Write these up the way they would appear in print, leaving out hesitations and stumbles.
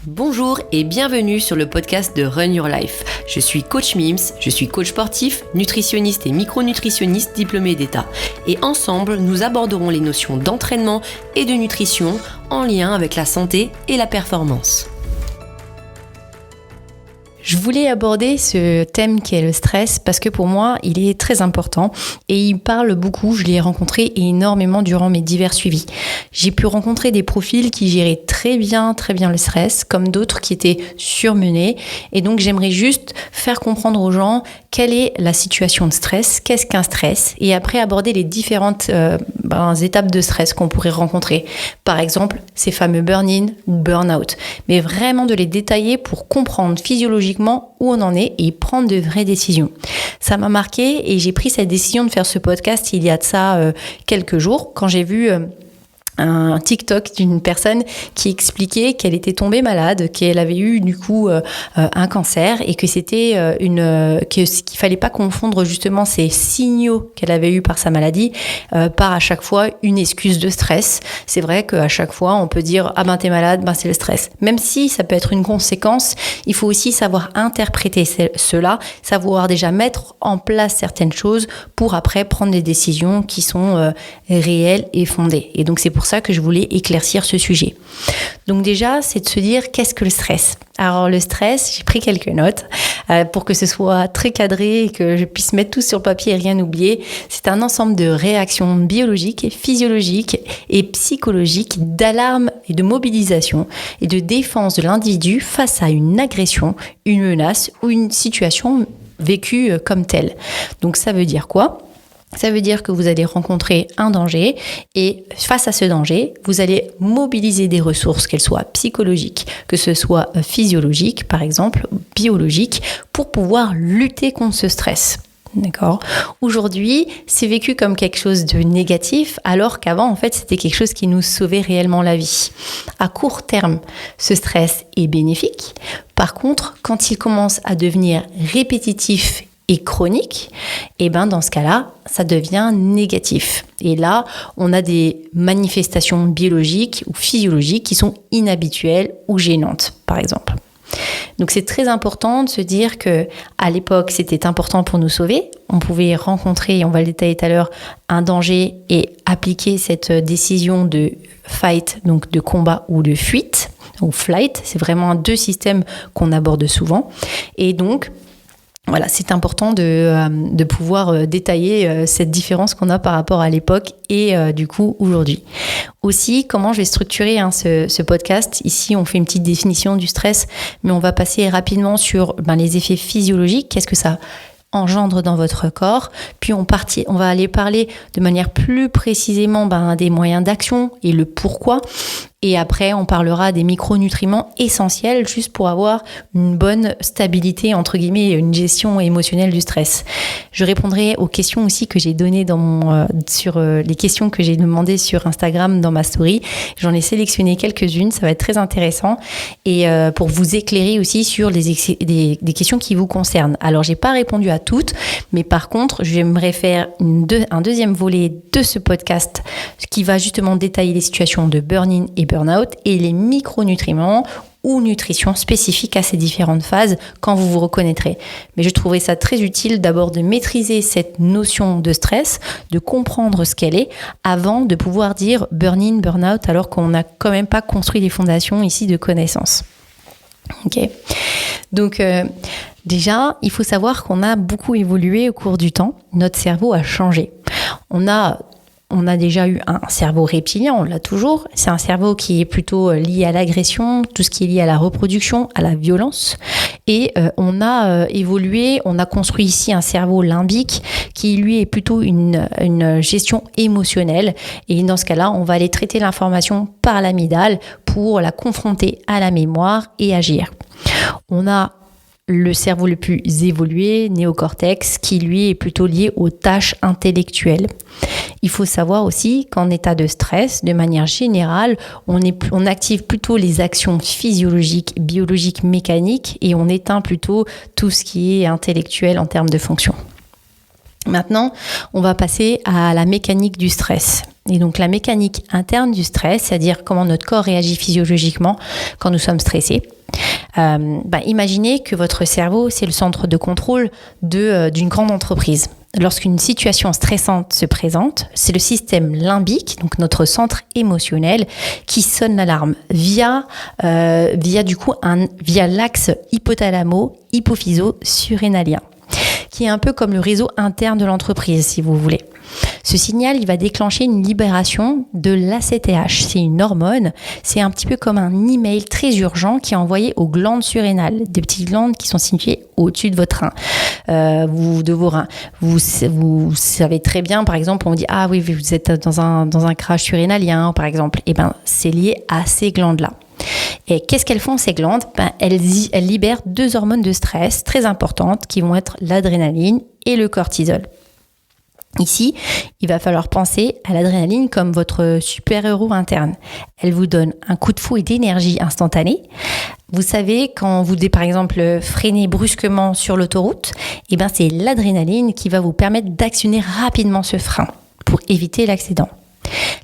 Bonjour et bienvenue sur le podcast de Run Your Life. Je suis coach Mims, je suis coach sportif, nutritionniste et micronutritionniste diplômé d'État. Et ensemble, nous aborderons les notions d'entraînement et de nutrition en lien avec la santé et la performance. Je voulais aborder ce thème qui est le stress parce que pour moi, il est très important et il parle beaucoup. Je l'ai rencontré énormément durant mes divers suivis. J'ai pu rencontrer des profils qui géraient très bien le stress, comme d'autres qui étaient surmenés. Et donc, j'aimerais juste faire comprendre aux gens quelle est la situation de stress, qu'est-ce qu'un stress, et après aborder les différentes étapes de stress qu'on pourrait rencontrer. Par exemple, ces fameux burn-in ou burn-out. Mais vraiment de les détailler pour comprendre physiologiquement où on en est et prendre de vraies décisions. Ça m'a marqué et j'ai pris cette décision de faire ce podcast il y a de ça quelques jours quand j'ai vu un TikTok d'une personne qui expliquait qu'elle était tombée malade, qu'elle avait eu du coup un cancer et que c'était qu'il fallait pas confondre justement ces signaux qu'elle avait eu par sa maladie par à chaque fois une excuse de stress. C'est vrai qu'à chaque fois on peut dire ah ben t'es malade, ben c'est le stress. Même si ça peut être une conséquence, il faut aussi savoir interpréter cela, savoir déjà mettre en place certaines choses pour après prendre des décisions qui sont réelles et fondées. Et donc c'est pour ça que je voulais éclaircir ce sujet. Donc déjà, c'est de se dire qu'est-ce que le stress ? Alors le stress, j'ai pris quelques notes pour que ce soit très cadré et que je puisse mettre tout sur papier et rien oublier. C'est un ensemble de réactions biologiques, physiologiques et psychologiques, d'alarme et de mobilisation et de défense de l'individu face à une agression, une menace ou une situation vécue comme telle. Donc ça veut dire quoi ? Ça veut dire que vous allez rencontrer un danger et face à ce danger, vous allez mobiliser des ressources, qu'elles soient psychologiques, que ce soit physiologiques par exemple, biologiques, pour pouvoir lutter contre ce stress. D'accord. Aujourd'hui, c'est vécu comme quelque chose de négatif, alors qu'avant, en fait, c'était quelque chose qui nous sauvait réellement la vie. À court terme, ce stress est bénéfique. Par contre, quand il commence à devenir répétitif et chronique, et ben dans ce cas-là, ça devient négatif. Et là, on a des manifestations biologiques ou physiologiques qui sont inhabituelles ou gênantes, par exemple. Donc c'est très important de se dire que à l'époque, c'était important pour nous sauver. On pouvait rencontrer, on va le détailler tout à l'heure, un danger et appliquer cette décision de fight, donc de combat ou de fuite, ou flight. C'est vraiment deux systèmes qu'on aborde souvent. Et donc, voilà, c'est important de pouvoir détailler cette différence qu'on a par rapport à l'époque et du coup aujourd'hui. Aussi, comment je vais structurer ce podcast. Ici, on fait une petite définition du stress, mais on va passer rapidement sur les effets physiologiques. Qu'est-ce que ça engendre dans votre corps, puis on va aller parler de manière plus précisément des moyens d'action et le pourquoi. Et après, on parlera des micronutriments essentiels juste pour avoir une bonne stabilité, entre guillemets, une gestion émotionnelle du stress. Je répondrai aux questions aussi que j'ai données sur les questions que j'ai demandées sur Instagram dans ma story. J'en ai sélectionné quelques-unes, ça va être très intéressant. Et pour vous éclairer aussi sur des questions qui vous concernent. Alors, j'ai pas répondu à toutes, mais par contre, j'aimerais faire un deuxième volet de ce podcast qui va justement détailler les situations de burn-in et burn-out et les micronutriments ou nutrition spécifiques à ces différentes phases quand vous vous reconnaîtrez. Mais je trouverais ça très utile d'abord de maîtriser cette notion de stress, de comprendre ce qu'elle est avant de pouvoir dire burn-in, burn-out alors qu'on n'a quand même pas construit les fondations ici de connaissances. Ok. Donc déjà, il faut savoir qu'on a beaucoup évolué au cours du temps. Notre cerveau a changé. On a déjà eu un cerveau reptilien, on l'a toujours. C'est un cerveau qui est plutôt lié à l'agression, tout ce qui est lié à la reproduction, à la violence. Et on a évolué, on a construit ici un cerveau limbique qui, lui, est plutôt une gestion émotionnelle. Et dans ce cas-là, on va aller traiter l'information par l'amygdale pour la confronter à la mémoire et agir. On a le cerveau le plus évolué, néocortex, qui lui est plutôt lié aux tâches intellectuelles. Il faut savoir aussi qu'en état de stress, de manière générale, on active plutôt les actions physiologiques, biologiques, mécaniques et on éteint plutôt tout ce qui est intellectuel en termes de fonction. Maintenant, on va passer à la mécanique du stress. Et donc la mécanique interne du stress, c'est-à-dire comment notre corps réagit physiologiquement quand nous sommes stressés. Imaginez que votre cerveau, c'est le centre de contrôle d'une grande entreprise. Lorsqu'une situation stressante se présente, c'est le système limbique, donc notre centre émotionnel, qui sonne l'alarme via l'axe hypothalamo-hypophyso-surrénalien, qui est un peu comme le réseau interne de l'entreprise, si vous voulez. Ce signal, il va déclencher une libération de l'ACTH. C'est une hormone. C'est un petit peu comme un email très urgent qui est envoyé aux glandes surrénales, des petites glandes qui sont situées au-dessus de votre rein, de vos reins. Vous savez très bien, par exemple, on dit ah oui, vous êtes dans un crash surrénalien, par exemple. Et c'est lié à ces glandes-là. Et qu'est-ce qu'elles font, ces glandes ? Elles libèrent 2 hormones de stress très importantes qui vont être l'adrénaline et le cortisol. Ici, il va falloir penser à l'adrénaline comme votre super-héros interne. Elle vous donne un coup de fouet d'énergie instantanée. Vous savez, quand vous, par exemple, freinez brusquement sur l'autoroute, c'est l'adrénaline qui va vous permettre d'actionner rapidement ce frein pour éviter l'accident.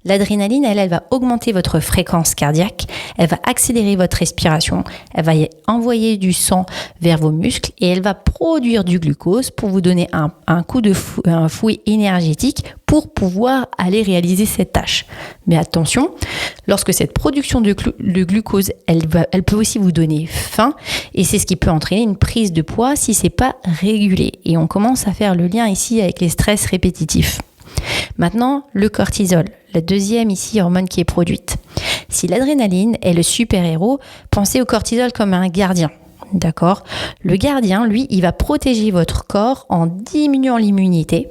L'adrénaline, elle va augmenter votre fréquence cardiaque, elle va accélérer votre respiration, elle va envoyer du sang vers vos muscles et elle va produire du glucose pour vous donner un coup de fouet énergétique pour pouvoir aller réaliser cette tâche. Mais attention, lorsque cette production de glucose, elle peut aussi vous donner faim et c'est ce qui peut entraîner une prise de poids si c'est pas régulé. Et on commence à faire le lien ici avec les stress répétitifs. Maintenant, le cortisol, la deuxième ici hormone qui est produite. Si l'adrénaline est le super-héros, pensez au cortisol comme un gardien. D'accord ? Le gardien, lui, il va protéger votre corps en diminuant l'immunité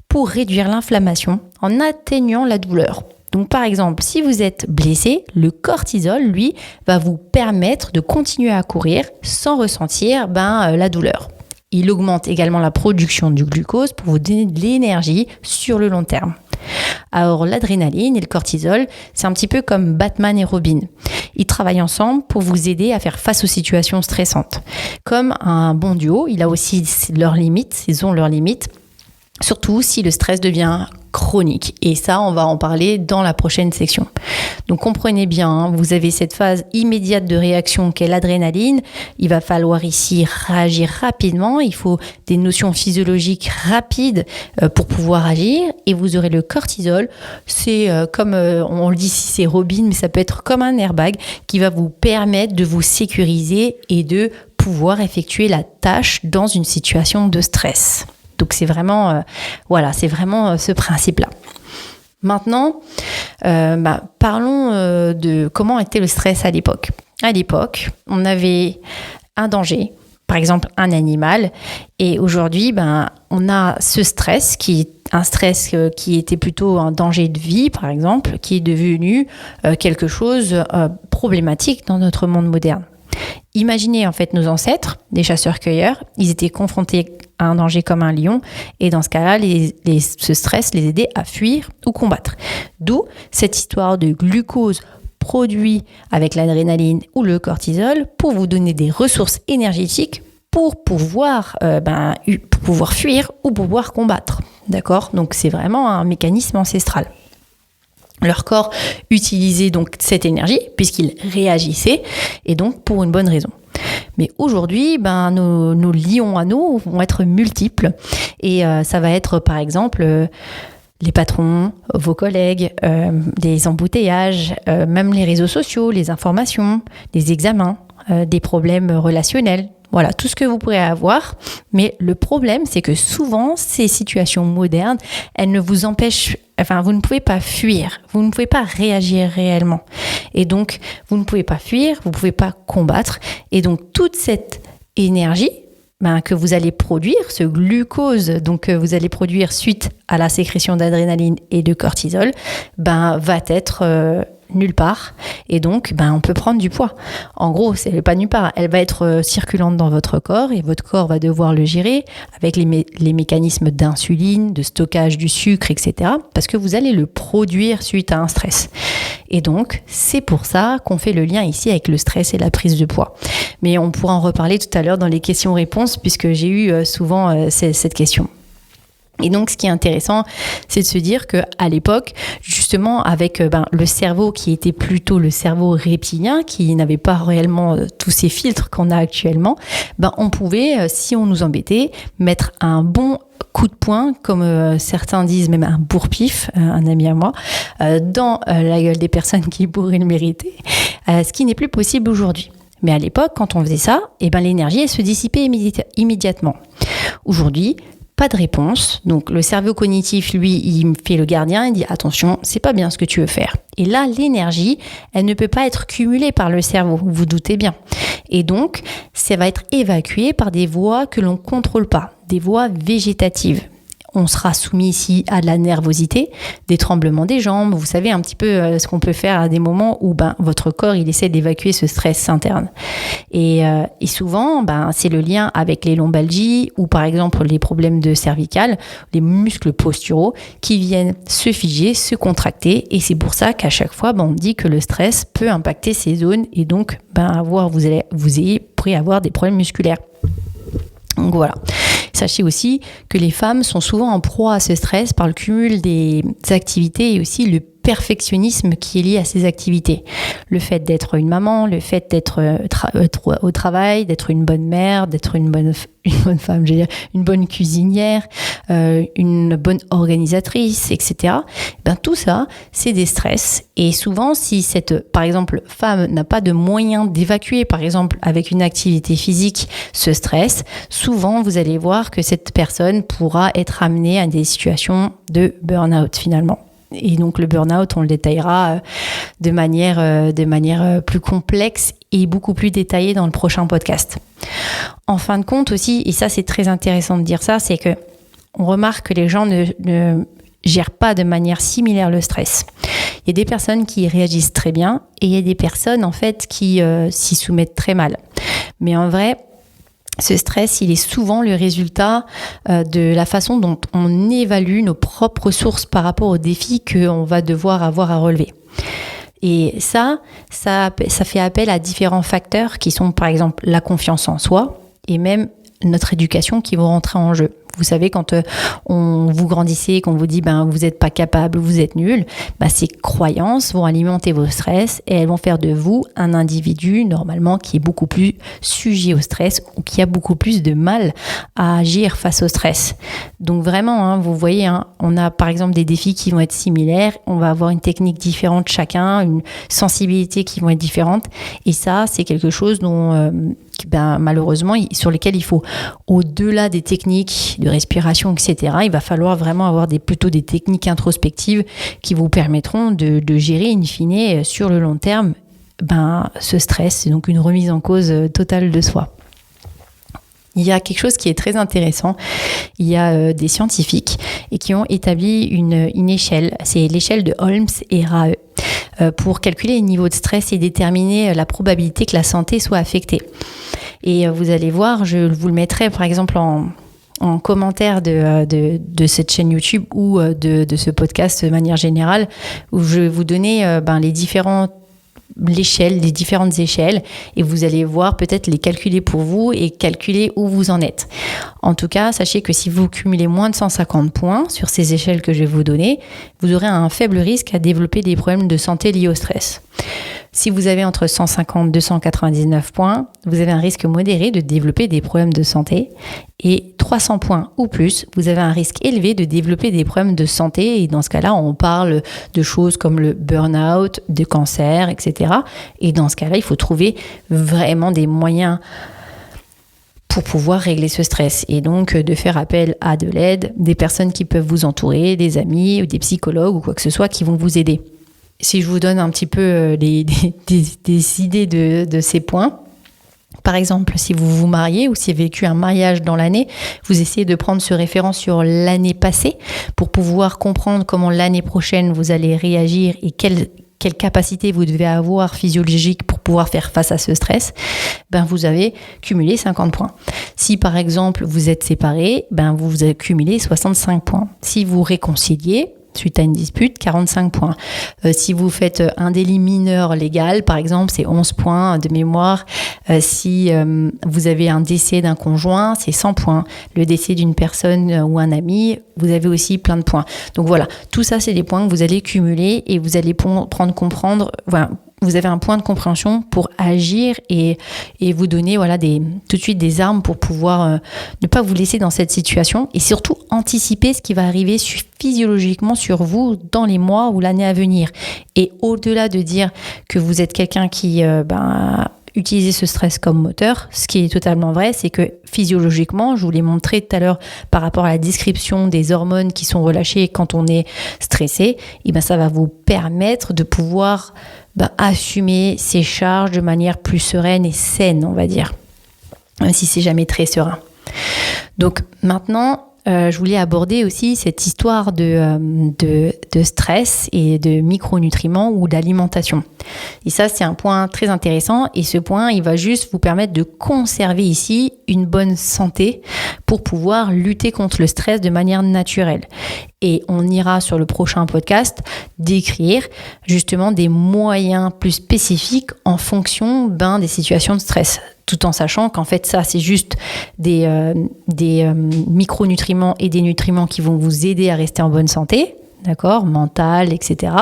pour réduire l'inflammation, en atténuant la douleur. Donc par exemple, si vous êtes blessé, le cortisol, lui, va vous permettre de continuer à courir sans ressentir la douleur. Il augmente également la production du glucose pour vous donner de l'énergie sur le long terme. Alors l'adrénaline et le cortisol, c'est un petit peu comme Batman et Robin. Ils travaillent ensemble pour vous aider à faire face aux situations stressantes. Comme un bon duo, il a aussi leurs limites, ils ont leurs limites, surtout si le stress devient chronique. Et ça, on va en parler dans la prochaine section. Donc comprenez bien, vous avez cette phase immédiate de réaction qu'est l'adrénaline. Il va falloir ici réagir rapidement. Il faut des notions physiologiques rapides pour pouvoir agir. Et vous aurez le cortisol. C'est comme, on le dit ici, c'est Robin, mais ça peut être comme un airbag qui va vous permettre de vous sécuriser et de pouvoir effectuer la tâche dans une situation de stress. Donc c'est vraiment, ce principe-là. Maintenant, parlons de comment était le stress à l'époque. À l'époque, on avait un danger, par exemple un animal, et aujourd'hui, on a ce stress qui est un stress qui était plutôt un danger de vie, par exemple, qui est devenu quelque chose problématique dans notre monde moderne. Imaginez en fait nos ancêtres, des chasseurs-cueilleurs, ils étaient confrontés à un danger comme un lion et dans ce cas-là, ce stress les aidait à fuir ou combattre. D'où cette histoire de glucose produit avec l'adrénaline ou le cortisol pour vous donner des ressources énergétiques pour pouvoir fuir ou pouvoir combattre. D'accord ? Donc c'est vraiment un mécanisme ancestral. Leur corps utilisait donc cette énergie puisqu'il réagissait et donc pour une bonne raison. Mais aujourd'hui, nos lions à nous vont être multiples et ça va être par exemple les patrons, vos collègues, des embouteillages, même les réseaux sociaux, les informations, les examens, des problèmes relationnels. Voilà, tout ce que vous pourrez avoir. Mais le problème, c'est que souvent, ces situations modernes, elles ne vous empêchent, vous ne pouvez pas fuir, vous ne pouvez pas réagir réellement. Et donc, vous ne pouvez pas fuir, vous ne pouvez pas combattre. Et donc, toute cette énergie que vous allez produire, ce glucose que vous allez produire suite à la sécrétion d'adrénaline et de cortisol, va être nulle part et donc on peut prendre du poids. En gros, c'est pas nulle part, elle va être circulante dans votre corps et votre corps va devoir le gérer avec les mécanismes d'insuline, de stockage du sucre, etc. parce que vous allez le produire suite à un stress. Et donc, c'est pour ça qu'on fait le lien ici avec le stress et la prise de poids. Mais on pourra en reparler tout à l'heure dans les questions-réponses puisque j'ai eu souvent cette question. Et donc, ce qui est intéressant, c'est de se dire qu'à l'époque, justement, avec le cerveau qui était plutôt le cerveau reptilien, qui n'avait pas réellement tous ces filtres qu'on a actuellement, on pouvait, si on nous embêtait, mettre un bon coup de poing, comme certains disent, même un bourre-pif, un ami à moi, dans la gueule des personnes qui pourraient le mériter, ce qui n'est plus possible aujourd'hui. Mais à l'époque, quand on faisait ça, l'énergie, elle se dissipait immédiatement. Aujourd'hui, pas de réponse. Donc, le cerveau cognitif, lui, il me fait le gardien, il dit attention, c'est pas bien ce que tu veux faire. Et là, l'énergie, elle ne peut pas être cumulée par le cerveau, vous vous doutez bien. Et donc, ça va être évacué par des voies que l'on ne contrôle pas, des voies végétatives. On sera soumis ici à de la nervosité, des tremblements des jambes. Vous savez un petit peu ce qu'on peut faire à des moments où votre corps il essaie d'évacuer ce stress interne. Et souvent, c'est le lien avec les lombalgies ou par exemple les problèmes de cervicales, les muscles posturaux qui viennent se figer, se contracter. Et c'est pour ça qu'à chaque fois, on dit que le stress peut impacter ces zones et donc vous pourrez avoir des problèmes musculaires. Donc voilà. Sachez aussi que les femmes sont souvent en proie à ce stress par le cumul des activités et aussi le perfectionnisme qui est lié à ces activités. Le fait d'être une maman, le fait d'être au travail, d'être une bonne mère, d'être une bonne femme, je veux dire, une bonne cuisinière, une bonne organisatrice, etc. Tout ça, c'est des stress. Et souvent, si cette, par exemple, femme n'a pas de moyens d'évacuer, par exemple, avec une activité physique, ce stress, souvent, vous allez voir que cette personne pourra être amenée à des situations de burn-out, finalement. Et donc le burn-out, on le détaillera de manière plus complexe et beaucoup plus détaillée dans le prochain podcast. En fin de compte aussi, et ça c'est très intéressant de dire ça, c'est que on remarque que les gens ne gèrent pas de manière similaire le stress. Il y a des personnes qui réagissent très bien et il y a des personnes en fait qui s'y soumettent très mal. Mais en vrai, ce stress, il est souvent le résultat de la façon dont on évalue nos propres ressources par rapport aux défis qu'on va devoir avoir à relever. Et ça fait appel à différents facteurs qui sont par exemple la confiance en soi et même notre éducation qui vont rentrer en jeu. Vous savez, quand vous grandissez, qu'on vous dit vous n'êtes pas capable, vous êtes nul, ces croyances vont alimenter vos stress et elles vont faire de vous un individu normalement qui est beaucoup plus sujet au stress ou qui a beaucoup plus de mal à agir face au stress. Donc vraiment, vous voyez, on a par exemple des défis qui vont être similaires, on va avoir une technique différente chacun, une sensibilité qui vont être différente et ça, c'est quelque chose dont malheureusement, sur lesquels il faut, au-delà des techniques de respiration, etc., il va falloir vraiment avoir plutôt des techniques introspectives qui vous permettront de gérer in fine sur le long terme ce stress. C'est donc une remise en cause totale de soi. Il y a quelque chose qui est très intéressant. Il y a des scientifiques et qui ont établi une échelle. C'est l'échelle de Holmes et Rahe pour calculer les niveaux de stress et déterminer la probabilité que la santé soit affectée. Et vous allez voir, je vous le mettrai par exemple en commentaire de cette chaîne YouTube ou de ce podcast de manière générale, où je vais vous donner les différentes échelles et vous allez voir peut-être les calculer pour vous et calculer où vous en êtes. En tout cas, sachez que si vous cumulez moins de 150 points sur ces échelles que je vais vous donner, vous aurez un faible risque à développer des problèmes de santé liés au stress. Si vous avez entre 150 et 299 points, vous avez un risque modéré de développer des problèmes de santé. Et 300 points ou plus, vous avez un risque élevé de développer des problèmes de santé. Et dans ce cas-là, on parle de choses comme le burn-out, de cancer, etc. Et dans ce cas-là, il faut trouver vraiment des moyens pour pouvoir régler ce stress. Et donc, de faire appel à de l'aide, des personnes qui peuvent vous entourer, des amis ou des psychologues ou quoi que ce soit qui vont vous aider. Si je vous donne un petit peu des idées de ces points, par exemple, si vous vous mariez ou si vous avez vécu un mariage dans l'année, vous essayez de prendre ce référent sur l'année passée pour pouvoir comprendre comment l'année prochaine vous allez réagir et quelle capacité vous devez avoir physiologique pour pouvoir faire face à ce stress, vous avez cumulé 50 points. Si par exemple vous êtes séparés, vous avez cumulé 65 points. Si vous réconciliez, suite à une dispute, 45 points. Si vous faites un délit mineur légal, par exemple, c'est 11 points de mémoire. Si vous avez un décès d'un conjoint, c'est 100 points. Le décès d'une personne ou un ami, vous avez aussi plein de points. Donc voilà, tout ça, c'est des points que vous allez cumuler et vous allez vous avez un point de compréhension pour agir et vous donner tout de suite des armes pour pouvoir ne pas vous laisser dans cette situation et surtout anticiper ce qui va arriver physiologiquement sur vous dans les mois ou l'année à venir. Et au-delà de dire que vous êtes quelqu'un qui utilisez ce stress comme moteur, ce qui est totalement vrai, c'est que physiologiquement, je vous l'ai montré tout à l'heure par rapport à la description des hormones qui sont relâchées quand on est stressé, et ça va vous permettre de pouvoir assumer ces charges de manière plus sereine et saine, on va dire, même si c'est jamais très serein. Donc maintenant, je voulais aborder aussi cette histoire de stress et de micronutriments ou d'alimentation. Et ça, c'est un point très intéressant. Et ce point, il va juste vous permettre de conserver ici une bonne santé pour pouvoir lutter contre le stress de manière naturelle. Et on ira sur le prochain podcast décrire justement des moyens plus spécifiques en fonction des situations de stress. Tout en sachant qu'en fait, ça, c'est juste des micronutriments et des nutriments qui vont vous aider à rester en bonne santé, d'accord, mentale, etc.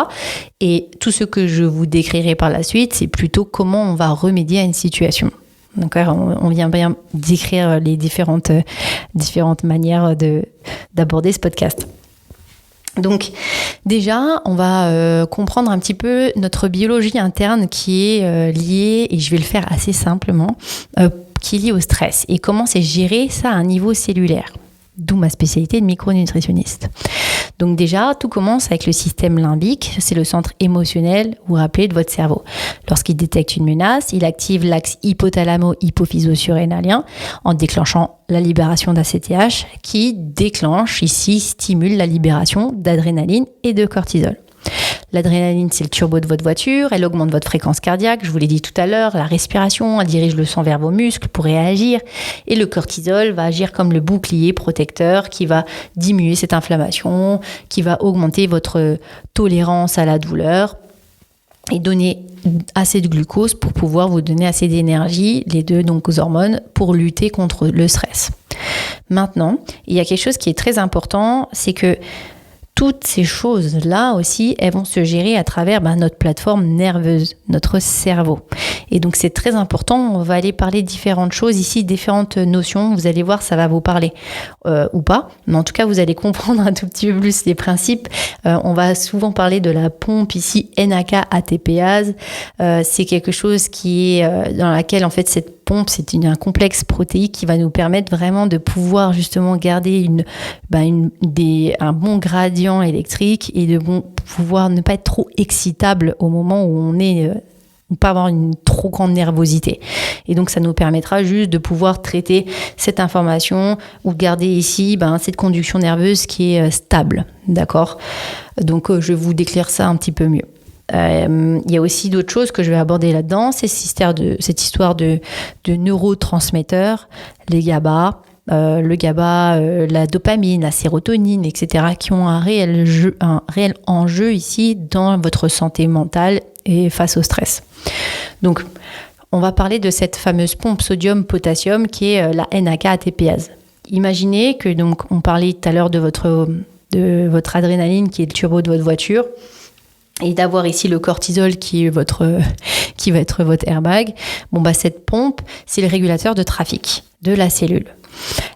Et tout ce que je vous décrirai par la suite, c'est plutôt comment on va remédier à une situation. Donc, on vient bien décrire les différentes manières d'aborder ce podcast. Donc déjà, on va comprendre un petit peu notre biologie interne qui est liée, et je vais le faire assez simplement, qui est liée au stress et comment c'est géré ça à un niveau cellulaire. D'où ma spécialité de micronutritionniste. Donc déjà, tout commence avec le système limbique, c'est le centre émotionnel, vous vous rappelez, de votre cerveau. Lorsqu'il détecte une menace, il active l'axe hypothalamo-hypophyso-surrénalien en déclenchant la libération d'ACTH qui stimule la libération d'adrénaline et de cortisol. L'adrénaline, c'est le turbo de votre voiture, elle augmente votre fréquence cardiaque, je vous l'ai dit tout à l'heure, la respiration, elle dirige le sang vers vos muscles pour réagir, et le cortisol va agir comme le bouclier protecteur qui va diminuer cette inflammation, qui va augmenter votre tolérance à la douleur et donner assez de glucose pour pouvoir vous donner assez d'énergie, les deux donc aux hormones, pour lutter contre le stress. Maintenant, il y a quelque chose qui est très important, c'est que toutes ces choses-là aussi, elles vont se gérer à travers notre plateforme nerveuse, notre cerveau. Et donc, c'est très important. On va aller parler de différentes choses ici, différentes notions. Vous allez voir, ça va vous parler ou pas. Mais en tout cas, vous allez comprendre un tout petit peu plus les principes. On va souvent parler de la pompe ici, NAK-ATPase. C'est quelque chose qui est dans laquelle, en fait, cette pompe, c'est un complexe protéique qui va nous permettre vraiment de pouvoir justement garder un bon gradient électrique et de pouvoir ne pas être trop excitable au moment où on est, ne pas avoir une trop grande nervosité. Et donc, ça nous permettra juste de pouvoir traiter cette information ou garder ici cette conduction nerveuse qui est stable. D'accord ? Donc, je vais vous décrire ça un petit peu mieux. Il y a aussi d'autres choses que je vais aborder là-dedans, c'est cette histoire de neurotransmetteurs, les GABA, la dopamine, la sérotonine, etc., qui ont un réel enjeu ici dans votre santé mentale et face au stress. Donc, on va parler de cette fameuse pompe sodium-potassium qui est la NAK-ATPase. Imaginez que, donc, on parlait tout à l'heure de votre adrénaline qui est le turbo de votre voiture, et d'avoir ici le cortisol qui va être votre airbag. Cette pompe, c'est le régulateur de trafic de la cellule.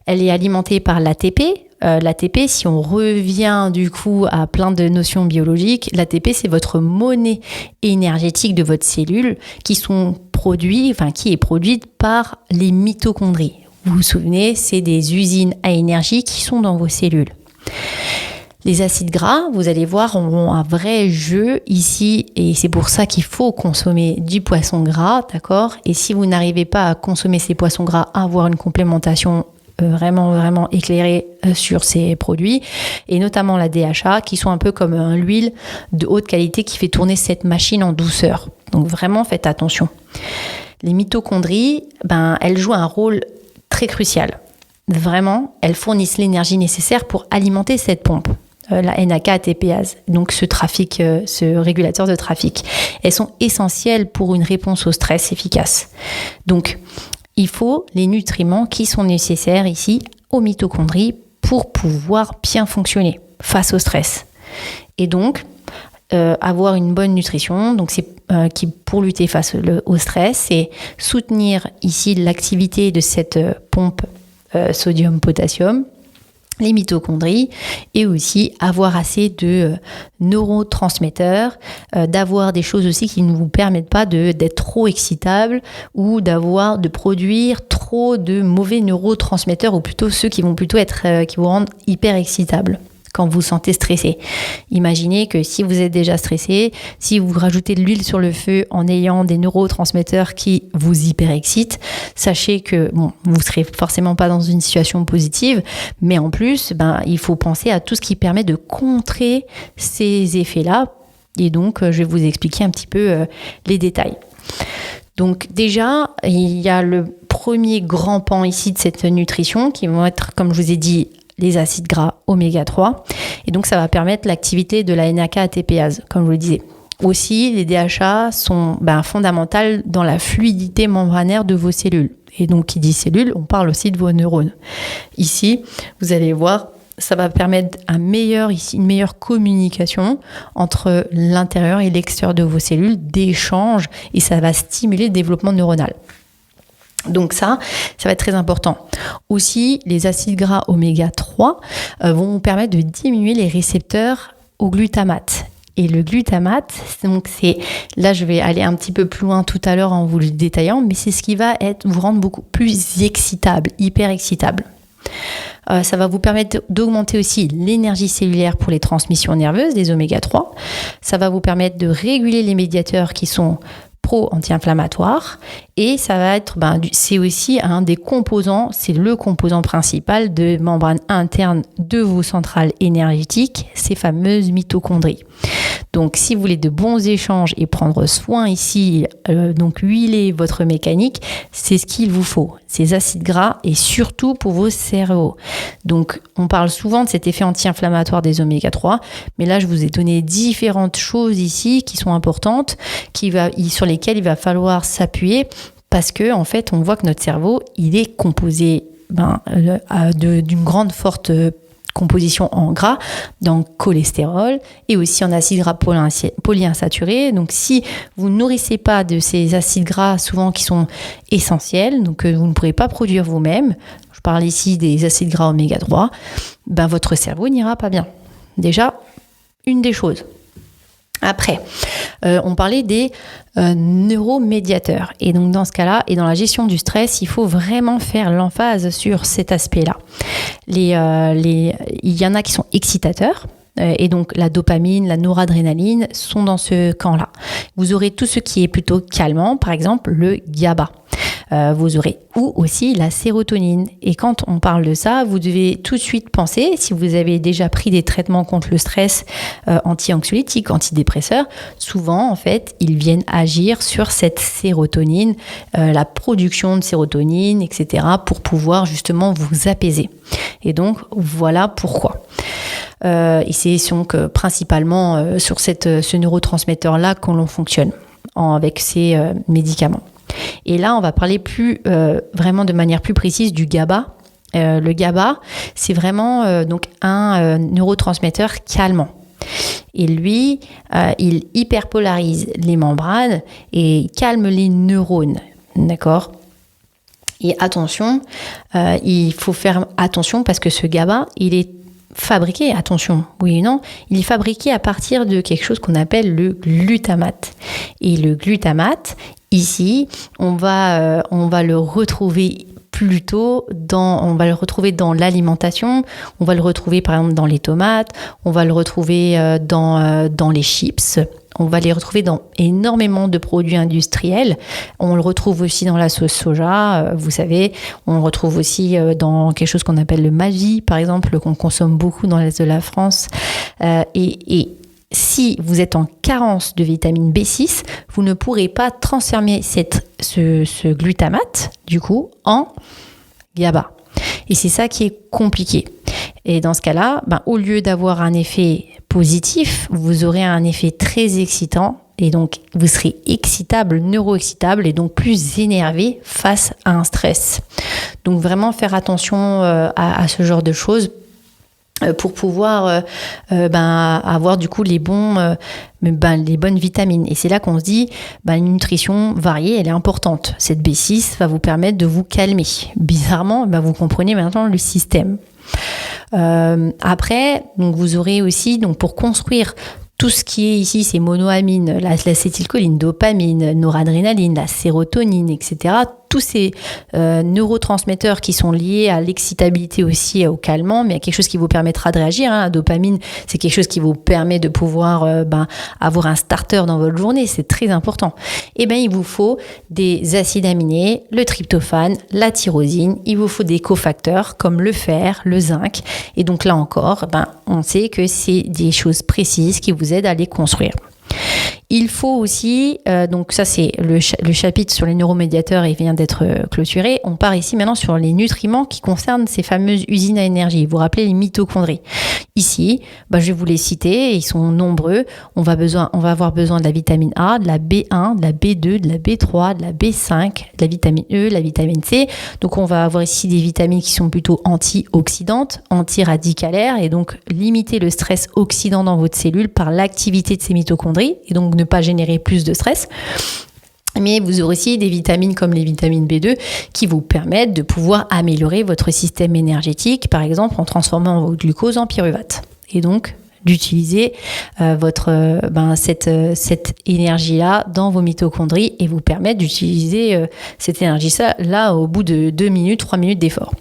Elle est alimentée par l'ATP. L'ATP, si on revient du coup à plein de notions biologiques, l'ATP, c'est votre monnaie énergétique de votre cellule qui est produite par les mitochondries. Vous vous souvenez, c'est des usines à énergie qui sont dans vos cellules. Les acides gras, vous allez voir, ont un vrai jeu ici et c'est pour ça qu'il faut consommer du poisson gras, d'accord ? Et si vous n'arrivez pas à consommer ces poissons gras, à avoir une complémentation vraiment, vraiment éclairée sur ces produits, et notamment la DHA, qui sont un peu comme l'huile de haute qualité qui fait tourner cette machine en douceur. Donc vraiment, faites attention. Les mitochondries, elles jouent un rôle très crucial. Vraiment, elles fournissent l'énergie nécessaire pour alimenter cette pompe. la NAK-ATPase, donc ce régulateur de trafic. Elles sont essentielles pour une réponse au stress efficace. Donc, il faut les nutriments qui sont nécessaires ici aux mitochondries pour pouvoir bien fonctionner face au stress. Et donc, avoir une bonne nutrition, donc c'est qui pour lutter face au stress, c'est soutenir ici l'activité de cette pompe sodium-potassium, les mitochondries, et aussi avoir assez de neurotransmetteurs, d'avoir des choses aussi qui ne vous permettent pas d'être trop excitable ou de produire trop de mauvais neurotransmetteurs, ou plutôt ceux qui vont plutôt qui vous rendent hyper excitable quand vous vous sentez stressé. Imaginez que si vous êtes déjà stressé, si vous rajoutez de l'huile sur le feu en ayant des neurotransmetteurs qui vous hyperexcitent, sachez que vous ne serez forcément pas dans une situation positive, mais en plus, il faut penser à tout ce qui permet de contrer ces effets-là. Et donc, je vais vous expliquer un petit peu les détails. Donc déjà, il y a le premier grand pan ici de cette nutrition qui vont être, comme je vous ai dit, les acides gras oméga 3, et donc ça va permettre l'activité de la NAK-ATPase, comme je vous le disais. Aussi, les DHA sont fondamentales dans la fluidité membranaire de vos cellules. Et donc, qui dit cellules, on parle aussi de vos neurones. Ici, vous allez voir, ça va permettre une meilleure communication entre l'intérieur et l'extérieur de vos cellules, d'échange, et ça va stimuler le développement neuronal. Donc ça va être très important. Aussi, les acides gras oméga 3 vont vous permettre de diminuer les récepteurs au glutamate. Et le glutamate, là je vais aller un petit peu plus loin tout à l'heure en vous le détaillant, mais c'est ce qui va vous rendre beaucoup plus excitable, hyper excitable. Ça va vous permettre d'augmenter aussi l'énergie cellulaire pour les transmissions nerveuses des oméga 3. Ça va vous permettre de réguler les médiateurs qui sont pro-anti-inflammatoire, et ça va être, c'est aussi un des composants, c'est le composant principal de membrane interne de vos centrales énergétiques, ces fameuses mitochondries. Donc, si vous voulez de bons échanges et prendre soin ici, donc huiler votre mécanique, c'est ce qu'il vous faut, ces acides gras, et surtout pour vos cerveaux. Donc, on parle souvent de cet effet anti-inflammatoire des oméga 3, mais là, je vous ai donné différentes choses ici qui sont importantes, sur lesquelles il va falloir s'appuyer, parce que en fait, on voit que notre cerveau, il est composé d'une grande forte composition en gras, dans le cholestérol et aussi en acides gras polyinsaturés. Donc, si vous ne nourrissez pas de ces acides gras, souvent qui sont essentiels, donc vous ne pourrez pas produire vous-même, je parle ici des acides gras oméga 3, votre cerveau n'ira pas bien. Déjà, une des choses. Après, on parlait des neuromédiateurs. Et donc, dans ce cas-là, et dans la gestion du stress, il faut vraiment faire l'emphase sur cet aspect-là. Il y en a qui sont excitateurs. Et donc, la dopamine, la noradrénaline sont dans ce camp-là. Vous aurez tout ce qui est plutôt calmant, par exemple le GABA. Vous aurez aussi la sérotonine. Et quand on parle de ça, vous devez tout de suite penser, si vous avez déjà pris des traitements contre le stress, anti-anxiolytiques, antidépresseurs, souvent, en fait, ils viennent agir sur cette sérotonine, la production de sérotonine, etc., pour pouvoir justement vous apaiser. Et donc, voilà pourquoi. Et c'est donc principalement sur ce neurotransmetteur-là qu'on fonctionne avec ces médicaments. Et là, on va parler vraiment de manière plus précise du GABA. Le GABA, c'est vraiment donc un neurotransmetteur calmant. Et lui, il hyperpolarise les membranes et calme les neurones. D'accord ? Et attention, il faut faire attention parce que ce GABA, il est fabriqué, attention, oui et non, il est fabriqué à partir de quelque chose qu'on appelle le glutamate. Et le glutamate, ici, on va le retrouver on va le retrouver dans l'alimentation, on va le retrouver par exemple dans les tomates, on va le retrouver dans les chips, on va les retrouver dans énormément de produits industriels. On le retrouve aussi dans la sauce soja, vous savez. On le retrouve aussi dans quelque chose qu'on appelle le Maggi, par exemple, qu'on consomme beaucoup dans l'Est de la France. Et si vous êtes en carence de vitamine B6, vous ne pourrez pas transformer ce glutamate, du coup, en GABA. Et c'est ça qui est compliqué. Et dans ce cas-là, au lieu d'avoir un effet positif, vous aurez un effet très excitant et donc vous serez excitable, neuroexcitable et donc plus énervé face à un stress. Donc vraiment faire attention à ce genre de choses pour pouvoir avoir du coup les bonnes vitamines. Et c'est là qu'on se dit, une nutrition variée, elle est importante. Cette B6 va vous permettre de vous calmer. Bizarrement, vous comprenez maintenant le système. Après, donc vous aurez aussi, donc pour construire tout ce qui est ici, c'est monoamine, l'acétylcholine, dopamine, noradrénaline, la sérotonine, etc. Tous ces neurotransmetteurs qui sont liés à l'excitabilité aussi, au calmant, mais à quelque chose qui vous permettra de réagir. La dopamine, c'est quelque chose qui vous permet de pouvoir avoir un starter dans votre journée. C'est très important. Il vous faut des acides aminés, le tryptophane, la tyrosine. Il vous faut des cofacteurs comme le fer, le zinc. Et donc là encore, on sait que c'est des choses précises qui vous aident à les construire. Il faut aussi, donc ça c'est le chapitre sur les neuromédiateurs, il vient d'être clôturé. On part ici maintenant sur les nutriments qui concernent ces fameuses usines à énergie. Vous vous rappelez les mitochondries. Ici, je vais vous les citer, ils sont nombreux. On va avoir besoin de la vitamine A, de la B1, de la B2, de la B3, de la B5, de la vitamine E, de la vitamine C. Donc on va avoir ici des vitamines qui sont plutôt antioxydantes, antiradicalaires et donc limiter le stress oxydant dans votre cellule par l'activité de ces mitochondries et donc ne pas générer plus de stress. Mais vous aurez aussi des vitamines comme les vitamines B2 qui vous permettent de pouvoir améliorer votre système énergétique, par exemple en transformant votre glucose en pyruvate. Et donc d'utiliser cette énergie-là dans vos mitochondries et vous permettre d'utiliser cette énergie-là au bout de 2 minutes, 3 minutes d'effort.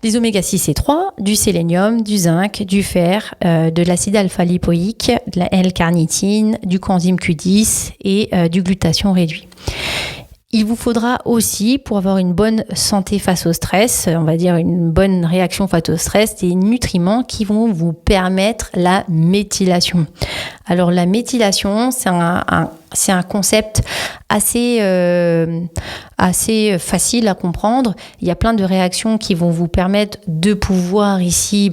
Les oméga 6 et 3, du sélénium, du zinc, du fer, de l'acide alpha-lipoïque, de la L-carnitine, du coenzyme Q10 et du glutathion réduit. Il vous faudra aussi, pour avoir une bonne santé face au stress, on va dire une bonne réaction face au stress, des nutriments qui vont vous permettre la méthylation. Alors la méthylation, c'est un concept assez facile à comprendre. Il y a plein de réactions qui vont vous permettre de pouvoir ici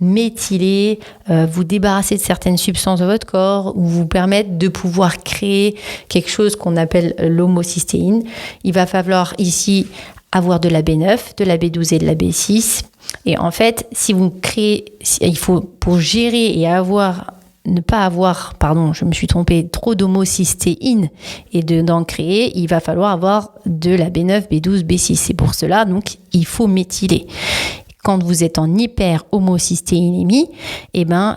méthyler, vous débarrasser de certaines substances de votre corps ou vous permettre de pouvoir créer quelque chose qu'on appelle l'homocystéine. Il va falloir ici avoir de la B9, de la B12 et de la B6. Et en fait, si vous créez, il faut pour gérer et ne pas avoir, je me suis trompée, trop d'homocystéine et d'en créer, il va falloir avoir de la B9, B12, B6. C'est pour cela, donc, il faut méthyler. Quand vous êtes en hyper-homocystéinémie,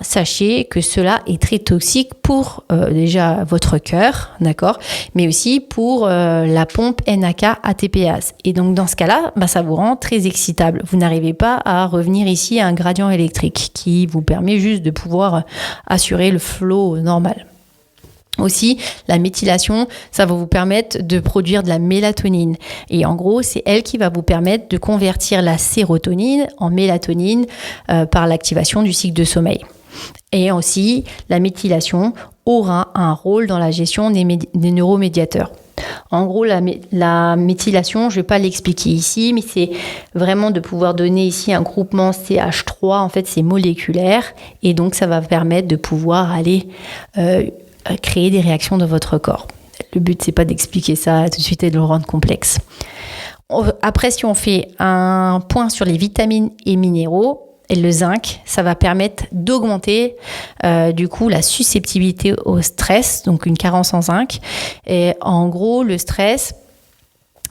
sachez que cela est très toxique pour déjà votre cœur, d'accord, mais aussi pour la pompe NAK-ATPase. Et donc dans ce cas-là, ça vous rend très excitable. Vous n'arrivez pas à revenir ici à un gradient électrique qui vous permet juste de pouvoir assurer le flow normal. Aussi, la méthylation, ça va vous permettre de produire de la mélatonine. Et en gros, c'est elle qui va vous permettre de convertir la sérotonine en mélatonine par l'activation du cycle de sommeil. Et aussi, la méthylation aura un rôle dans la gestion des neuromédiateurs. En gros, la méthylation, je ne vais pas l'expliquer ici, mais c'est vraiment de pouvoir donner ici un groupement CH3. En fait, c'est moléculaire. Et donc, ça va permettre de pouvoir aller créer des réactions dans votre corps. Le but, c'est pas d'expliquer ça tout de suite et de le rendre complexe. Après, si on fait un point sur les vitamines et minéraux et le zinc, ça va permettre d'augmenter du coup la susceptibilité au stress, donc une carence en zinc. Et en gros, le stress,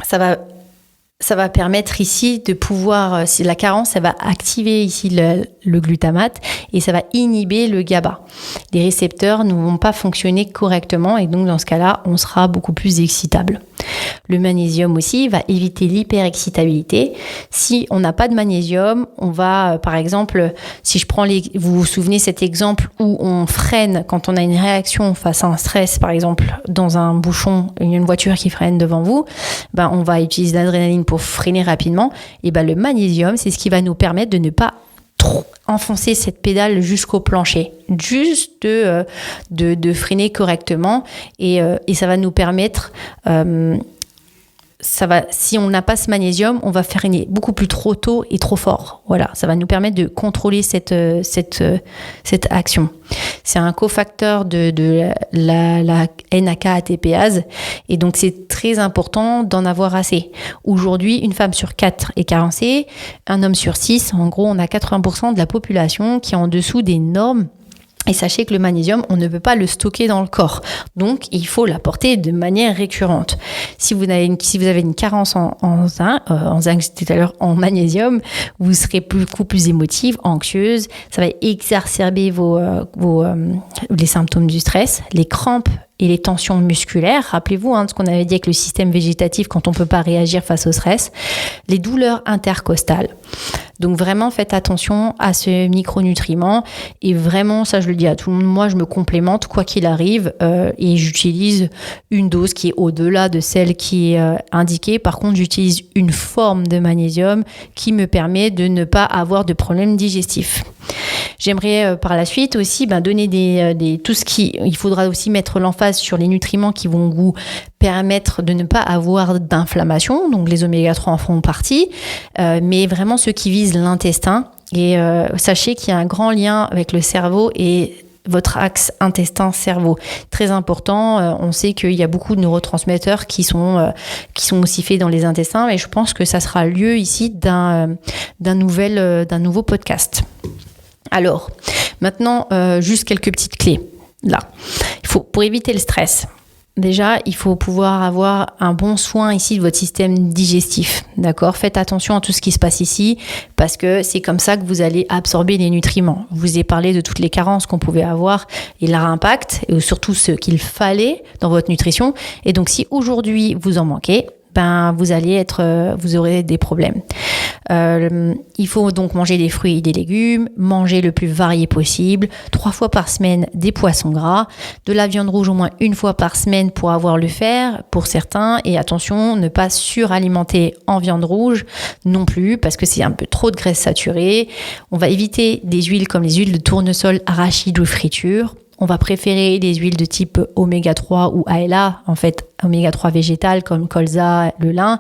ça va permettre ici de pouvoir, si la carence, ça va activer ici le glutamate et ça va inhiber le GABA. Les récepteurs ne vont pas fonctionner correctement et donc dans ce cas-là, on sera beaucoup plus excitable. Le magnésium aussi va éviter l'hyperexcitabilité. Si on n'a pas de magnésium, on va, par exemple, si je prends vous vous souvenez cet exemple où on freine quand on a une réaction face à un stress, par exemple, dans un bouchon, une voiture qui freine devant vous, on va utiliser l'adrénaline pour freiner rapidement. Et le magnésium, c'est ce qui va nous permettre de ne pas trop enfoncer cette pédale jusqu'au plancher, juste de freiner correctement et ça va nous permettre si on n'a pas ce magnésium, on va freiner beaucoup plus trop tôt et trop fort. Voilà, ça va nous permettre de contrôler cette action. C'est un cofacteur de la NAK-ATPase et donc c'est très important d'en avoir assez. Aujourd'hui, une femme sur 4 est carencée, un homme sur 6. En gros, on a 80% de la population qui est en dessous des normes. Et sachez que le magnésium, on ne peut pas le stocker dans le corps. Donc, il faut l'apporter de manière récurrente. Si vous avez une carence en zinc, c'était tout à l'heure, en magnésium, vous serez beaucoup plus émotive, anxieuse. Ça va exacerber les symptômes du stress, les crampes et les tensions musculaires. Rappelez-vous de ce qu'on avait dit avec le système végétatif quand on ne peut pas réagir face au stress. Les douleurs intercostales. Donc vraiment, faites attention à ce micronutriment. Et vraiment, ça je le dis à tout le monde, moi je me complémente quoi qu'il arrive et j'utilise une dose qui est au-delà de celle qui est indiquée. Par contre, j'utilise une forme de magnésium qui me permet de ne pas avoir de problèmes digestifs. J'aimerais par la suite aussi donner il faudra aussi mettre l'emphase sur les nutriments qui vont vous permettre de ne pas avoir d'inflammation, donc les oméga 3 en font partie, mais vraiment ceux qui visent l'intestin. Et sachez qu'il y a un grand lien avec le cerveau et votre axe intestin-cerveau. Très important, on sait qu'il y a beaucoup de neurotransmetteurs qui sont aussi faits dans les intestins, et je pense que ça sera lieu ici d'un nouveau podcast. Alors, maintenant, juste quelques petites clés. Là, pour éviter le stress, déjà, il faut pouvoir avoir un bon soin ici de votre système digestif. D'accord ? Faites attention à tout ce qui se passe ici, parce que c'est comme ça que vous allez absorber les nutriments. Je vous ai parlé de toutes les carences qu'on pouvait avoir et leur impact, et surtout ce qu'il fallait dans votre nutrition. Et donc, si aujourd'hui vous en manquez, vous aurez des problèmes. Il faut donc manger des fruits et des légumes, manger le plus varié possible, 3 fois par semaine des poissons gras, de la viande rouge au moins 1 fois par semaine pour avoir le fer pour certains, et attention, ne pas suralimenter en viande rouge non plus parce que c'est un peu trop de graisse saturée. On va éviter des huiles comme les huiles de tournesol, arachide ou friture. On va préférer les huiles de type oméga 3 ou ALA, en fait oméga 3 végétal comme colza, le lin.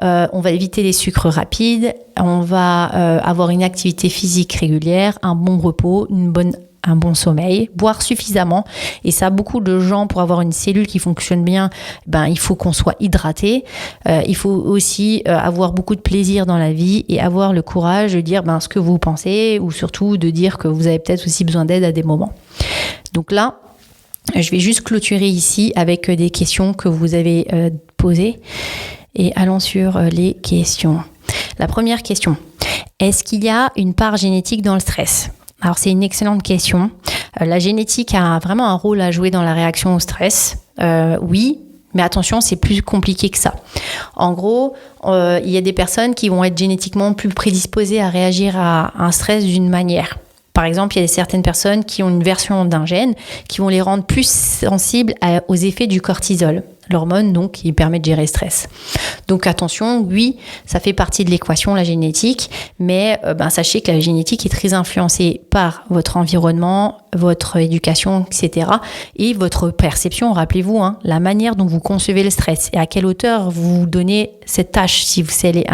On va éviter les sucres rapides. On va avoir une activité physique régulière, un bon repos, un bon sommeil, boire suffisamment. Et ça, beaucoup de gens, pour avoir une cellule qui fonctionne bien, il faut qu'on soit hydraté. Il faut aussi avoir beaucoup de plaisir dans la vie et avoir le courage de dire ce que vous pensez, ou surtout de dire que vous avez peut-être aussi besoin d'aide à des moments. Donc là, je vais juste clôturer ici avec des questions que vous avez posées. Et allons sur les questions. La première question, est-ce qu'il y a une part génétique dans le stress ? Alors c'est une excellente question. La génétique a vraiment un rôle à jouer dans la réaction au stress. Oui, mais attention, c'est plus compliqué que ça. En gros, il y a des personnes qui vont être génétiquement plus prédisposées à réagir à un stress d'une manière. Par exemple, il y a certaines personnes qui ont une version d'un gène qui vont les rendre plus sensibles aux effets du cortisol, l'hormone donc qui permet de gérer le stress. Donc attention, oui, ça fait partie de l'équation, la génétique, mais sachez que la génétique est très influencée par votre environnement, votre éducation, etc. et votre perception. Rappelez-vous, la manière dont vous concevez le stress et à quelle hauteur vous donnez cette tâche. Si elle est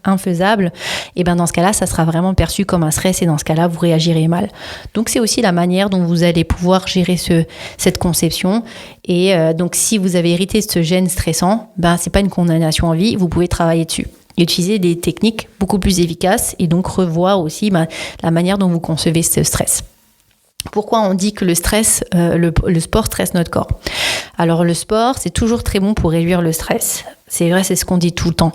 infaisable, et dans ce cas-là, ça sera vraiment perçu comme un stress et dans ce cas-là, vous réagirez mal. Donc c'est aussi la manière dont vous allez pouvoir gérer cette conception. Et donc si vous avez hérité de ce gène stressant, c'est pas une condamnation en vie, vous pouvez travailler dessus. Et utiliser des techniques beaucoup plus efficaces et donc revoir aussi la manière dont vous concevez ce stress. Pourquoi on dit que le sport stresse notre corps ? Alors le sport, c'est toujours très bon pour réduire le stress. C'est vrai, c'est ce qu'on dit tout le temps.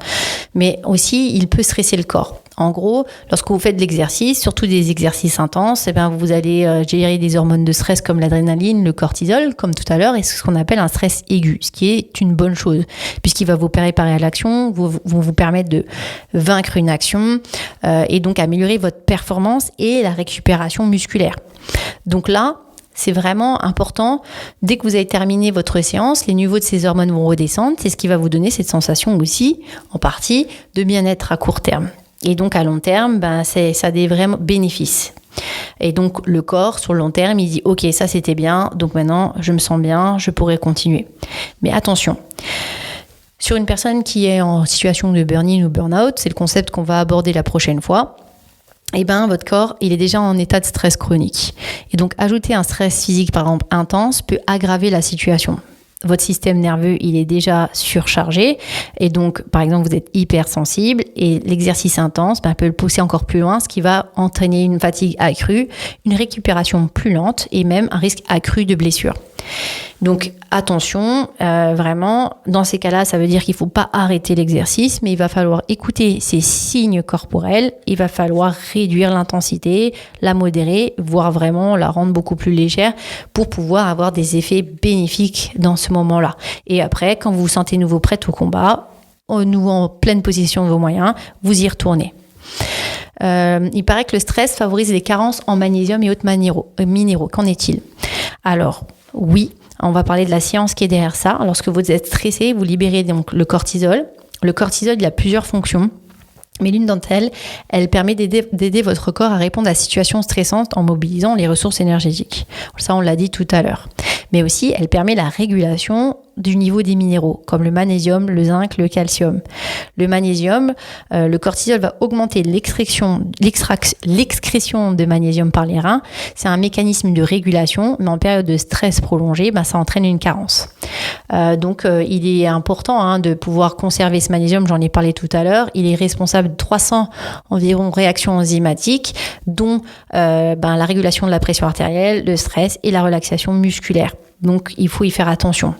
Mais aussi, il peut stresser le corps. En gros, lorsque vous faites de l'exercice, surtout des exercices intenses, vous allez gérer des hormones de stress comme l'adrénaline, le cortisol, comme tout à l'heure, et c'est ce qu'on appelle un stress aigu, ce qui est une bonne chose, puisqu'il va vous préparer à l'action, vous permettre de vaincre une action, et donc améliorer votre performance et la récupération musculaire. Donc là, c'est vraiment important. Dès que vous avez terminé votre séance, les niveaux de ces hormones vont redescendre. C'est ce qui va vous donner cette sensation aussi, en partie, de bien-être à court terme. Et donc à long terme, ça a des vrais bénéfices. Et donc le corps, sur le long terme, il dit « Ok, ça c'était bien, donc maintenant je me sens bien, je pourrais continuer ». Mais attention, Sur une personne qui est en situation de burn-in ou burn-out, c'est le concept qu'on va aborder la prochaine fois. Votre corps, il est déjà en état de stress chronique. Et donc, ajouter un stress physique, par exemple, intense, peut aggraver la situation. Votre système nerveux, il est déjà surchargé. Et donc, par exemple, vous êtes hypersensible et l'exercice intense peut le pousser encore plus loin, ce qui va entraîner une fatigue accrue, une récupération plus lente et même un risque accru de blessure. Donc attention, vraiment, dans ces cas-là, ça veut dire qu'il ne faut pas arrêter l'exercice, mais il va falloir écouter ces signes corporels, il va falloir réduire l'intensité, la modérer, voire vraiment la rendre beaucoup plus légère pour pouvoir avoir des effets bénéfiques dans ce moment-là. Et après, quand vous vous sentez nouveau prête au combat, nouveau en pleine possession de vos moyens, vous y retournez. Il paraît que le stress favorise les carences en magnésium et autres minéraux. Qu'en est-il ? Alors, oui, on va parler de la science qui est derrière ça. Lorsque vous êtes stressé, vous libérez donc le cortisol. Le cortisol, il a plusieurs fonctions. Mais l'une d'entre elles, elle permet d'aider votre corps à répondre à la situation stressante en mobilisant les ressources énergétiques. Ça, on l'a dit tout à l'heure. Mais aussi, elle permet la régulation du niveau des minéraux, comme le magnésium, le zinc, le calcium. Le magnésium, le cortisol va augmenter l'excrétion de magnésium par les reins. C'est un mécanisme de régulation, mais en période de stress prolongé, ça entraîne une carence. Donc, il est important de pouvoir conserver ce magnésium, j'en ai parlé tout à l'heure. Il est responsable de 300 environ réactions enzymatiques, dont la régulation de la pression artérielle, le stress et la relaxation musculaire. Donc, il faut y faire attention.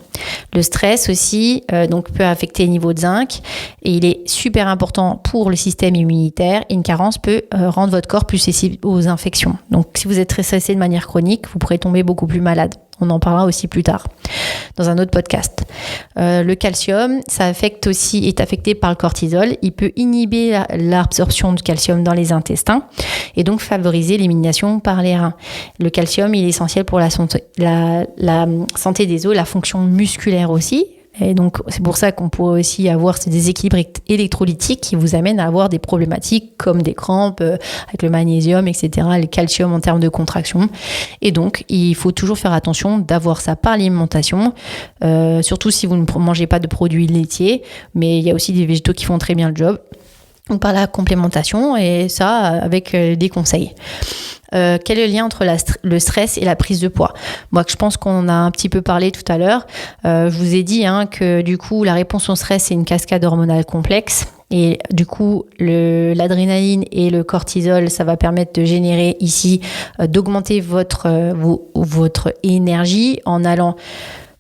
Le stress aussi peut affecter le niveau de zinc et il est super important pour le système immunitaire. Une carence peut rendre votre corps plus sensible aux infections. Donc, si vous êtes très stressé de manière chronique, vous pourrez tomber beaucoup plus malade. On en parlera aussi plus tard dans un autre podcast. Le calcium, est affecté par le cortisol. Il peut inhiber l'absorption de calcium dans les intestins et donc favoriser l'élimination par les reins. Le calcium, il est essentiel pour la santé des os, la fonction musculaire aussi. Et donc, c'est pour ça qu'on pourrait aussi avoir ces déséquilibres électrolytiques qui vous amènent à avoir des problématiques comme des crampes avec le magnésium, etc., le calcium en termes de contraction. Et donc, il faut toujours faire attention d'avoir ça par l'alimentation, surtout si vous ne mangez pas de produits laitiers. Mais il y a aussi des végétaux qui font très bien le job. On parle de la complémentation et ça avec des conseils. Quel est le lien entre le stress et la prise de poids ? Moi, je pense qu'on a un petit peu parlé tout à l'heure. Je vous ai dit que du coup, la réponse au stress, c'est une cascade hormonale complexe. Et du coup, l'adrénaline et le cortisol, ça va permettre de générer ici, d'augmenter votre énergie en allant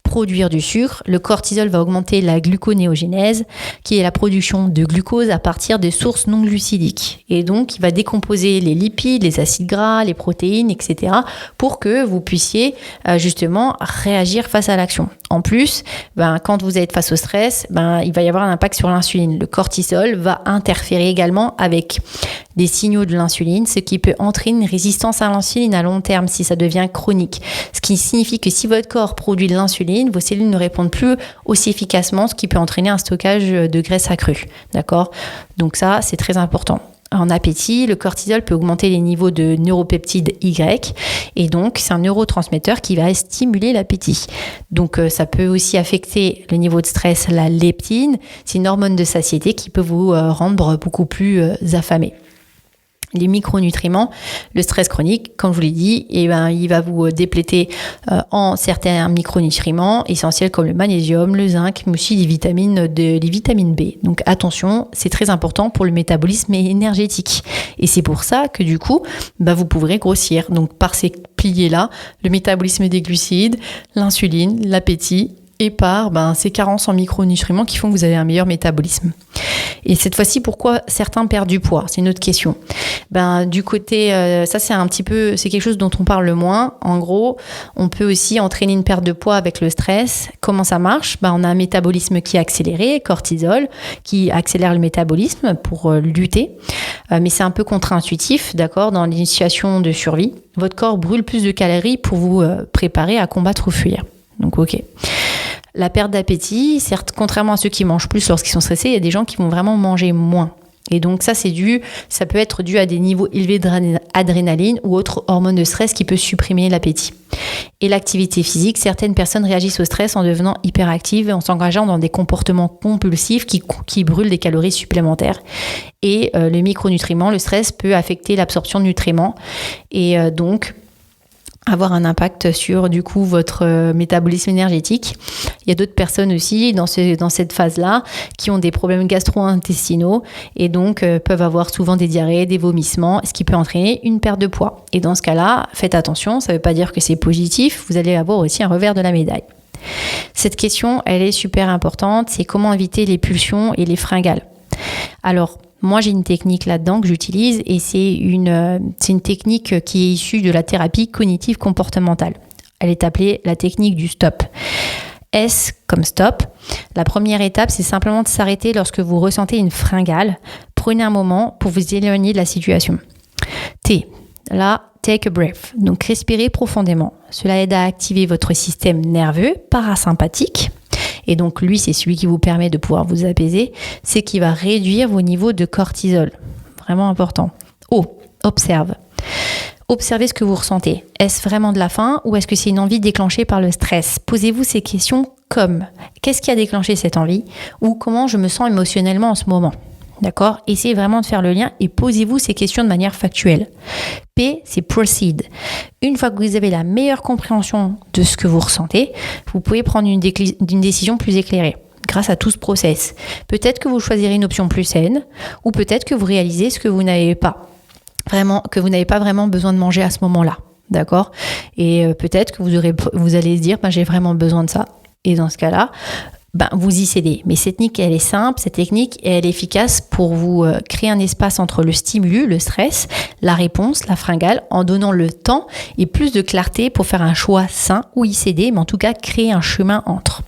produire du sucre. Le cortisol va augmenter la gluconéogénèse, qui est la production de glucose à partir des sources non glucidiques. Et donc, il va décomposer les lipides, les acides gras, les protéines, etc. pour que vous puissiez justement réagir face à l'action. En plus, quand vous êtes face au stress, il va y avoir un impact sur l'insuline. Le cortisol va interférer également avec des signaux de l'insuline, ce qui peut entraîner une résistance à l'insuline à long terme si ça devient chronique. Ce qui signifie que si votre corps produit de l'insuline, vos cellules ne répondent plus aussi efficacement, ce qui peut entraîner un stockage de graisse accrue. D'accord ? Donc ça, c'est très important. En appétit, le cortisol peut augmenter les niveaux de neuropeptide Y et donc c'est un neurotransmetteur qui va stimuler l'appétit. Donc ça peut aussi affecter le niveau de stress, la leptine, c'est une hormone de satiété qui peut vous rendre beaucoup plus affamé. Les micronutriments, le stress chronique, comme je vous l'ai dit, il va vous dépléter en certains micronutriments essentiels comme le magnésium, le zinc, mais aussi les vitamines B. Donc attention, c'est très important pour le métabolisme énergétique. Et c'est pour ça que du coup, vous pourrez grossir. Donc par ces piliers-là, le métabolisme des glucides, l'insuline, l'appétit, et par ces carences en micronutriments qui font que vous avez un meilleur métabolisme. Et cette fois-ci, pourquoi certains perdent du poids ? C'est une autre question. Du côté, ça c'est quelque chose dont on parle le moins. En gros, on peut aussi entraîner une perte de poids avec le stress. Comment ça marche ? On a un métabolisme qui est accéléré, cortisol, qui accélère le métabolisme pour lutter. Mais c'est un peu contre-intuitif, d'accord ? Dans une situation de survie, votre corps brûle plus de calories pour vous préparer à combattre ou fuir. Donc, ok. La perte d'appétit, certes, contrairement à ceux qui mangent plus lorsqu'ils sont stressés, il y a des gens qui vont vraiment manger moins. Et donc ça peut être dû à des niveaux élevés d'adrénaline ou autre hormone de stress qui peut supprimer l'appétit. Et l'activité physique, certaines personnes réagissent au stress en devenant hyperactives et en s'engageant dans des comportements compulsifs qui brûlent des calories supplémentaires. Et le micronutriment, le stress peut affecter l'absorption de nutriments et donc avoir un impact sur du coup votre métabolisme énergétique. Il y a d'autres personnes aussi dans cette phase-là qui ont des problèmes gastro-intestinaux et donc peuvent avoir souvent des diarrhées, des vomissements, ce qui peut entraîner une perte de poids. Et dans ce cas-là, faites attention, ça ne veut pas dire que c'est positif, vous allez avoir aussi un revers de la médaille. Cette question, elle est super importante, c'est comment éviter les pulsions et les fringales. Alors, moi, j'ai une technique là-dedans que j'utilise et c'est une technique qui est issue de la thérapie cognitive comportementale. Elle est appelée la technique du stop. S comme stop. La première étape, c'est simplement de s'arrêter lorsque vous ressentez une fringale. Prenez un moment pour vous éloigner de la situation. T. Là, take a breath. Donc, respirez profondément. Cela aide à activer votre système nerveux parasympathique. Et donc, lui, c'est celui qui vous permet de pouvoir vous apaiser. C'est qui va réduire vos niveaux de cortisol. Vraiment important. O. Observe. Observez ce que vous ressentez. Est-ce vraiment de la faim ou est-ce que c'est une envie déclenchée par le stress ? Posez-vous ces questions comme qu'est-ce qui a déclenché cette envie ou comment je me sens émotionnellement en ce moment ? D'accord ? Essayez vraiment de faire le lien et posez-vous ces questions de manière factuelle. P, c'est proceed. Une fois que vous avez la meilleure compréhension de ce que vous ressentez, vous pouvez prendre une décision plus éclairée grâce à tout ce process. Peut-être que vous choisirez une option plus saine ou peut-être que vous réalisez ce que vous n'avez pas vraiment besoin de manger à ce moment-là. D'accord ? Et peut-être que vous allez se dire j'ai vraiment besoin de ça. Et dans ce cas-là, vous y cédez. Mais cette technique, elle est simple, cette technique, elle est efficace pour vous créer un espace entre le stimulus, le stress, la réponse, la fringale, en donnant le temps et plus de clarté pour faire un choix sain ou y céder, mais en tout cas créer un chemin entre.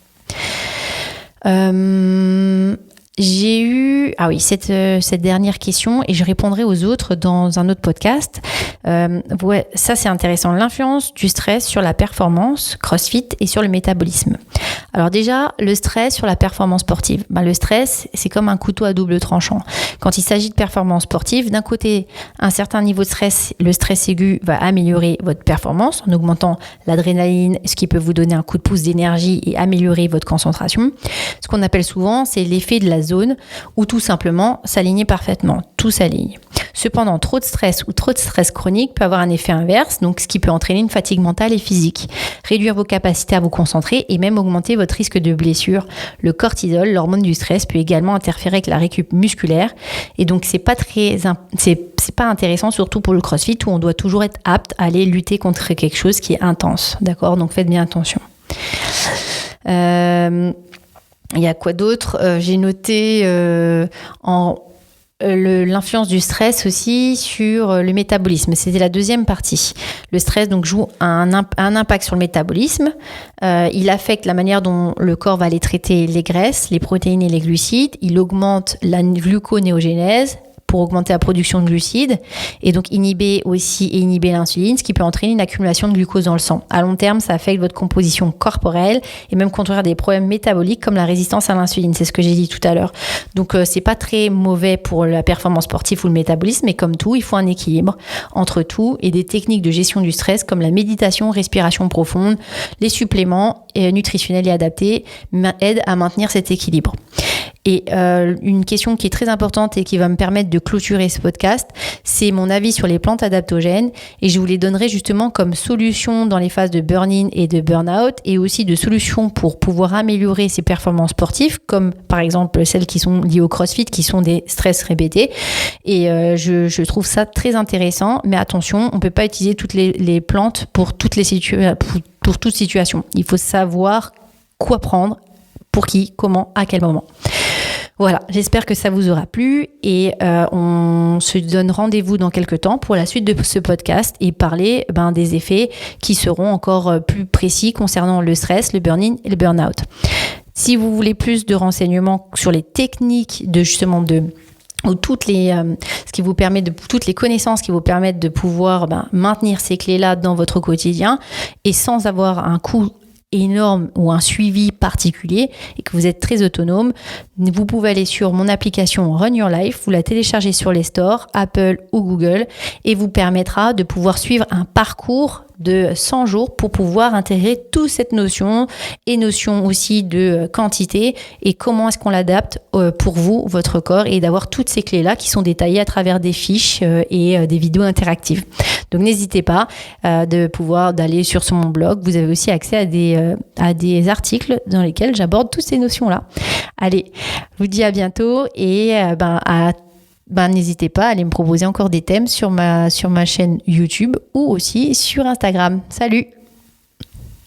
J'ai eu cette dernière question et je répondrai aux autres dans un autre podcast. Ça, c'est intéressant. L'influence du stress sur la performance, CrossFit et sur le métabolisme. Alors déjà, le stress sur la performance sportive. Le stress, c'est comme un couteau à double tranchant. Quand il s'agit de performance sportive, d'un côté, un certain niveau de stress, le stress aigu va améliorer votre performance en augmentant l'adrénaline, ce qui peut vous donner un coup de pouce d'énergie et améliorer votre concentration. Ce qu'on appelle souvent, c'est l'effet de la zone ou tout simplement s'aligner parfaitement. Tout s'aligne. Cependant, trop de stress ou trop de stress chronique peut avoir un effet inverse, donc ce qui peut entraîner une fatigue mentale et physique, réduire vos capacités à vous concentrer et même augmenter votre risque de blessure. Le cortisol, l'hormone du stress, peut également interférer avec la récup musculaire et donc c'est pas intéressant, surtout pour le CrossFit où on doit toujours être apte à aller lutter contre quelque chose qui est intense. D'accord ? Donc faites bien attention. Il y a quoi d'autre ? J'ai noté l'influence du stress aussi sur le métabolisme. C'était la deuxième partie. Le stress donc joue un impact sur le métabolisme. Il affecte la manière dont le corps va aller traiter les graisses, les protéines et les glucides. Il augmente la gluconéogénèse pour augmenter la production de glucides et donc inhiber l'insuline, ce qui peut entraîner une accumulation de glucose dans le sang. À long terme, ça affecte votre composition corporelle et même conduire des problèmes métaboliques comme la résistance à l'insuline. C'est ce que j'ai dit tout à l'heure. Donc, c'est pas très mauvais pour la performance sportive ou le métabolisme, mais comme tout, il faut un équilibre entre tout et des techniques de gestion du stress comme la méditation, respiration profonde, les suppléments nutritionnels et adaptés aident à maintenir cet équilibre. Et une question qui est très importante et qui va me permettre de clôturer ce podcast, c'est mon avis sur les plantes adaptogènes et je vous les donnerai justement comme solution dans les phases de burn-in et de burn-out et aussi de solutions pour pouvoir améliorer ses performances sportives comme par exemple celles qui sont liées au CrossFit qui sont des stress répétés et je trouve ça très intéressant, mais attention, on ne peut pas utiliser toutes les plantes pour toute situation. Il faut savoir quoi prendre, pour qui, comment, à quel moment. Voilà, j'espère que ça vous aura plu et on se donne rendez-vous dans quelques temps pour la suite de ce podcast et parler des effets qui seront encore plus précis concernant le stress, le burn-in et le burn-out. Si vous voulez plus de renseignements sur les techniques toutes les connaissances qui vous permettent de pouvoir maintenir ces clés-là dans votre quotidien et sans avoir un coût énorme ou un suivi particulier et que vous êtes très autonome, vous pouvez aller sur mon application Run Your Life, vous la téléchargez sur les stores, Apple ou Google, et vous permettra de pouvoir suivre un parcours de 100 jours pour pouvoir intégrer toute cette notion et notion aussi de quantité et comment est-ce qu'on l'adapte pour vous, votre corps, et d'avoir toutes ces clés-là qui sont détaillées à travers des fiches et des vidéos interactives. Donc n'hésitez pas d'aller sur mon blog. Vous avez aussi accès à des articles dans lesquels j'aborde toutes ces notions-là. Allez, je vous dis à bientôt et n'hésitez pas à aller me proposer encore des thèmes sur ma chaîne YouTube ou aussi sur Instagram. Salut!